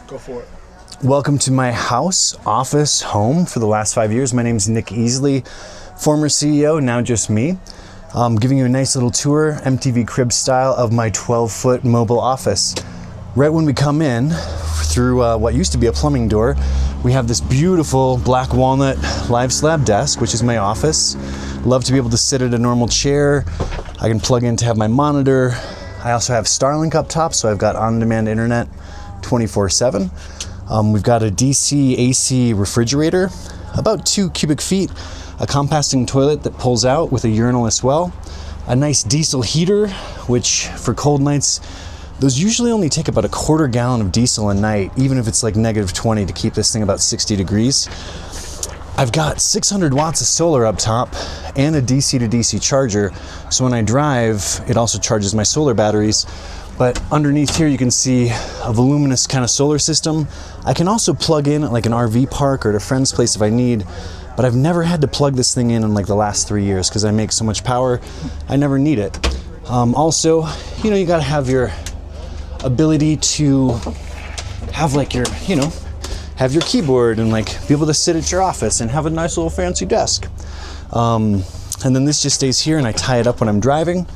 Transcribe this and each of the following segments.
Go for it. Welcome to my house, office, home for the last 5 years. My name is Nick Easley, former CEO, now just me. I'm giving you a nice little tour, MTV Crib style, of my 12-foot mobile office. Right when we come in through what used to be a plumbing door, we have this beautiful black walnut live slab desk, which is my office. Love to be able to sit at a normal chair. I can plug in to have my monitor. I also have Starlink up top, so I've got on-demand internet 24/7. We've got a DC AC refrigerator, about 2 cubic feet, a composting toilet that pulls out with a urinal as well, a nice diesel heater, which for cold nights, those usually only take about a quarter gallon of diesel a night, even if it's like -20 to keep this thing about 60 degrees. I've got 600 watts of solar up top and a DC to DC charger, so when I drive, it also charges my solar batteries. But underneath here, you can see a voluminous kind of solar system. I can also plug in at like an RV park or at a friend's place if I need, but I've never had to plug this thing in like the last 3 years because I make so much power, I never need it. Also, you gotta have your ability to have like your, have your keyboard and like be able to sit at your office and have a nice little fancy desk. And then this just stays here and I tie it up when I'm driving.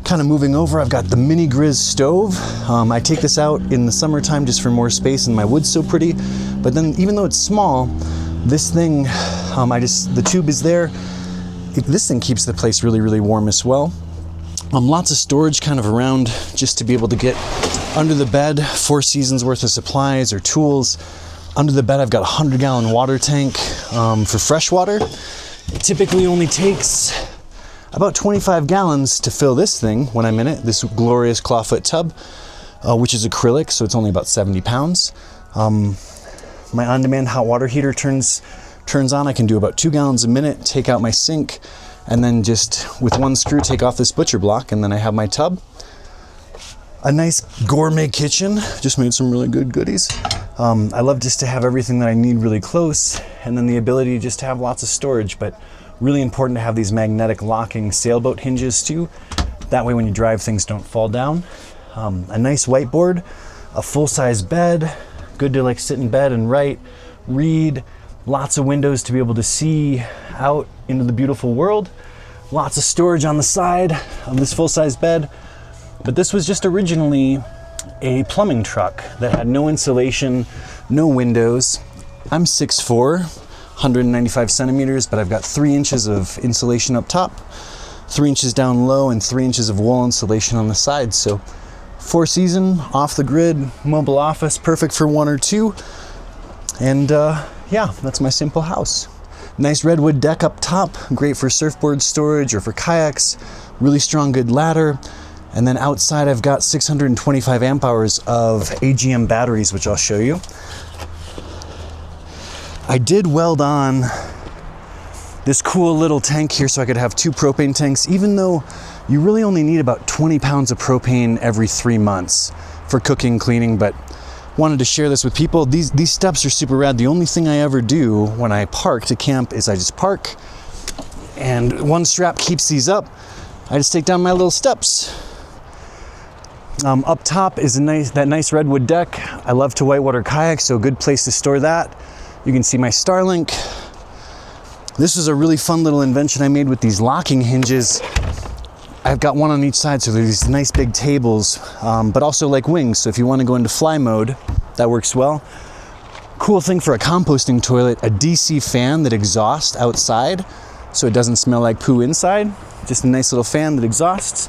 Kind of moving over, I've got the mini Grizz stove. I take this out in the summertime just for more space and my wood's so pretty. But then even though it's small, this thing, the tube is there. This thing keeps the place really, really warm as well. Lots of storage kind of around just to be able to get under the bed, 4 seasons worth of supplies or tools. Under the bed, I've got a 100-gallon water tank for fresh water. It typically only takes about 25 gallons to fill this thing when I'm in it, this glorious clawfoot tub, which is acrylic, so it's only about 70 pounds. My on-demand hot water heater turns on. I can do about 2 gallons a minute, take out my sink, and then just with one screw take off this butcher block, and then I have my tub. A nice gourmet kitchen, just made some really good goodies. I love just to have everything that I need really close, and then the ability just to have lots of storage, but really important to have these magnetic locking sailboat hinges too. That way when you drive, things don't fall down. A nice whiteboard, a full-size bed, good to like sit in bed and write, read, lots of windows to be able to see out into the beautiful world. Lots of storage on the side of this full-size bed. But this was just originally a plumbing truck that had no insulation, no windows. I'm 6'4", 195 centimeters, but I've got 3 inches of insulation up top, 3 inches down low, and 3 inches of wall insulation on the sides. So 4-season, off the grid, mobile office, perfect for 1 or 2. And that's my simple house. Nice redwood deck up top, great for surfboard storage or for kayaks, really strong, good ladder. And then outside I've got 625 amp hours of AGM batteries, which I'll show you. I did weld on this cool little tank here so I could have 2 propane tanks, even though you really only need about 20 pounds of propane every 3 months for cooking, cleaning, but wanted to share this with people. These steps are super rad. The only thing I ever do when I park to camp is I just park, and one strap keeps these up. I just take down my little steps. Up top is that nice redwood deck. I love to whitewater kayak, so a good place to store that. You can see my Starlink. This was a really fun little invention I made with these locking hinges. I've got one on each side, so there's these nice big tables, but also like wings. So if you want to go into fly mode, that works well. Cool thing for a composting toilet, a DC fan that exhausts outside, so it doesn't smell like poo inside. Just a nice little fan that exhausts.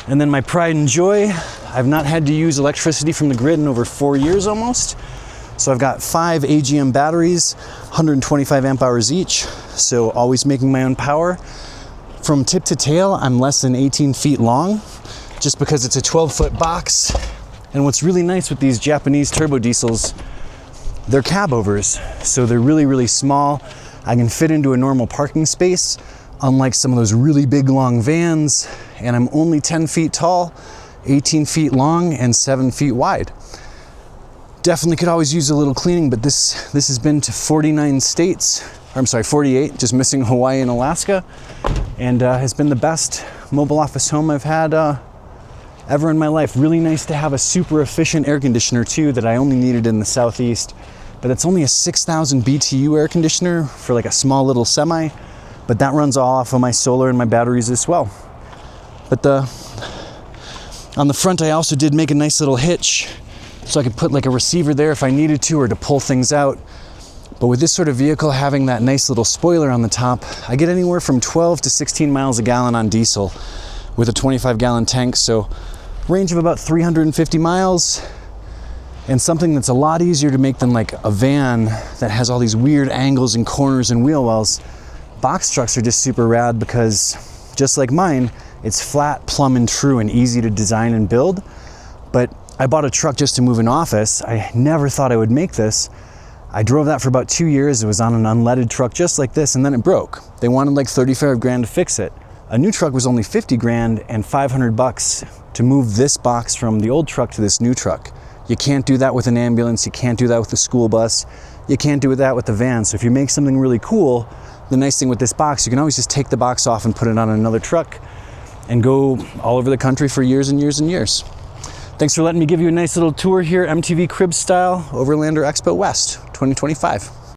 And then my pride and joy, I've not had to use electricity from the grid in over 4 years almost. So I've got 5 AGM batteries, 125 amp hours each, so always making my own power. From tip to tail, I'm less than 18 feet long, just because it's a 12-foot box. And what's really nice with these Japanese turbo diesels, they're cab overs, so they're really, really small. I can fit into a normal parking space, unlike some of those really big, long vans, and I'm only 10 feet tall, 18 feet long, and 7 feet wide. Definitely could always use a little cleaning, but this has been to 49 states, or I'm sorry, 48, just missing Hawaii and Alaska, and has been the best mobile office home I've had ever in my life. Really nice to have a super efficient air conditioner too that I only needed in the Southeast. But it's only a 6,000 BTU air conditioner for like a small little semi. But that runs all off of my solar and my batteries as well. But on the front, I also did make a nice little hitch so I could put like a receiver there if I needed to, or to pull things out. But with this sort of vehicle having that nice little spoiler on the top, I get anywhere from 12 to 16 miles a gallon on diesel with a 25-gallon tank. So range of about 350 miles, and something that's a lot easier to make than like a van that has all these weird angles and corners and wheel wells. Box trucks are just super rad because, just like mine, it's flat, plumb, and true and easy to design and build. But I bought a truck just to move an office. I never thought I would make this. I drove that for about 2 years. It was on an unleaded truck just like this, and then it broke. They wanted like 35 grand to fix it. A new truck was only 50 grand and 500 bucks to move this box from the old truck to this new truck. You can't do that with an ambulance. You can't do that with a school bus. You can't do that with the van. So if you make something really cool, the nice thing with this box, you can always just take the box off and put it on another truck and go all over the country for years and years and years. Thanks for letting me give you a nice little tour here, MTV Crib style, Overland Expo West 2025.